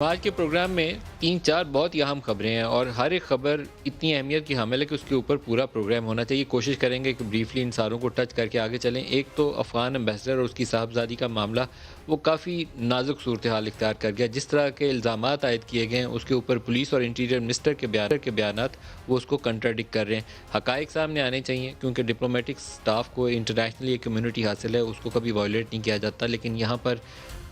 آج کے پروگرام میں 3-4 بہت ہی اہم خبریں ہیں اور ہر ایک خبر اتنی اہمیت کی حامل ہے کہ اس کے اوپر پورا پروگرام ہونا چاہیے۔ کوشش کریں گے کہ بریفلی ان ساروں کو ٹچ کر کے آگے چلیں۔ ایک تو افغان ایمبیسڈر اور اس کی صاحبزادی کا معاملہ، وہ کافی نازک صورتحال اختیار کر گیا۔ جس طرح کے الزامات عائد کیے گئے ہیں اس کے اوپر پولیس اور انٹیریئر منسٹر کے بیانات وہ اس کو کنٹراڈکٹ کر رہے ہیں۔ حقائق سامنے آنے چاہیے کیونکہ ڈپلومیٹک سٹاف کو انٹرنیشنلی ایک کمیونٹی حاصل ہے، اس کو کبھی وائلیٹ نہیں کیا جاتا۔ لیکن یہاں پر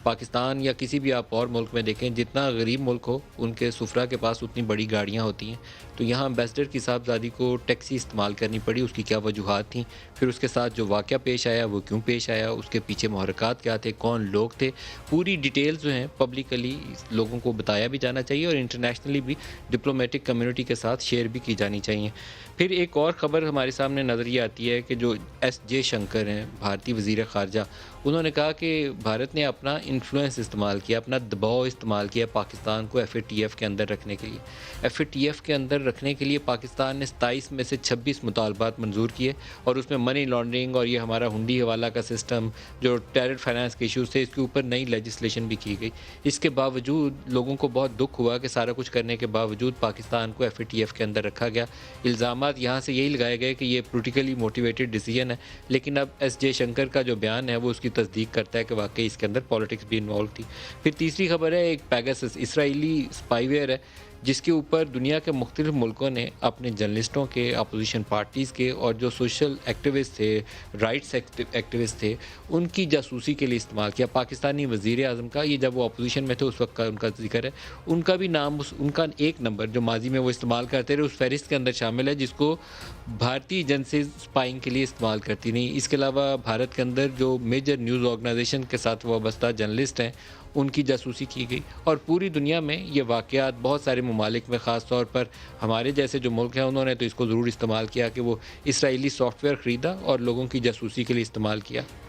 پاکستان یا کسی بھی آپ اور ملک میں دیکھیں، جتنا غریب ملک ہو ان کے سفرا کے پاس اتنی بڑی گاڑیاں ہوتی ہیں، تو یہاں امبیسڈر کی صاحبزادی کو ٹیکسی استعمال کرنی پڑی۔ اس کی کیا وجوہات تھیں، پھر اس کے ساتھ جو واقعہ پیش آیا وہ کیوں پیش آیا، اس کے پیچھے محرکات کیا تھے، کون لوگ تھے، پوری ڈیٹیلز جو ہیں پبلکلی لوگوں کو بتایا بھی جانا چاہیے اور انٹرنیشنلی بھی ڈپلومیٹک کمیونٹی کے ساتھ شیئر بھی کی جانی چاہیے۔ پھر ایک اور خبر ہمارے سامنے نظر یہ آتی ہے کہ جو ایس جے شنکر ہیں، بھارتی وزیر خارجہ، انہوں نے کہا کہ بھارت نے اپنا انفلوئنس استعمال کیا، اپنا دباؤ استعمال کیا پاکستان کو ایف اے ٹی ایف کے اندر رکھنے کے لیے۔ ایف اے ٹی ایف کے اندر رکھنے کے لیے پاکستان نے 27 میں سے 26 مطالبات منظور کیے اور اس میں منی لانڈرنگ اور یہ ہمارا ہنڈی حوالہ کا سسٹم، جو ٹیرر فائنانس کے ایشوز تھے، اس کے اوپر نئی لیجسلیشن بھی کی گئی۔ اس کے باوجود لوگوں کو بہت دکھ ہوا کہ سارا کچھ کرنے کے باوجود پاکستان کو ایف اے ٹی ایف کے اندر رکھا گیا۔ الزامات یہاں سے یہی لگائے گئے کہ یہ پولیٹیکلی موٹیویٹڈ ڈیسیژن ہے، لیکن اب ایس جے شنکر کا جو بیان ہے وہ اس کی تصدیق کرتا ہے کہ واقعی اس کے اندر پالیٹکس بھی انوالو تھی۔ پھر تیسری خبر ہے ایک پیگاسس اسرائیلی اسپائی ویئر ہے، جس کے اوپر دنیا کے مختلف ملکوں نے اپنے جرنلسٹوں کے، اپوزیشن پارٹیز کے اور جو سوشل ایکٹیوسٹ تھے، رائٹس ایکٹیوسٹ تھے، ان کی جاسوسی کے لیے استعمال کیا۔ پاکستانی وزیر اعظم کا، یہ جب وہ اپوزیشن میں تھے اس وقت کا ان کا ذکر ہے، ان کا بھی نام، ان کا ایک نمبر جو ماضی میں وہ استعمال کرتے رہے اس فہرست کے اندر شامل ہے، جس کو بھارتی ایجنسی اسپائنگ کے لیے استعمال کرتی نہیں۔ اس کے علاوہ بھارت کے اندر جو میجر نیوز آرگنائزیشن کے ساتھ وابستہ جرنلسٹ ہیں ان کی جاسوسی کی گئی، اور پوری دنیا میں یہ واقعات بہت سارے ممالک میں، خاص طور پر ہمارے جیسے جو ملک ہیں، انہوں نے تو اس کو ضرور استعمال کیا کہ وہ اسرائیلی سافٹ ویئر خریدا اور لوگوں کی جاسوسی کے لیے استعمال کیا۔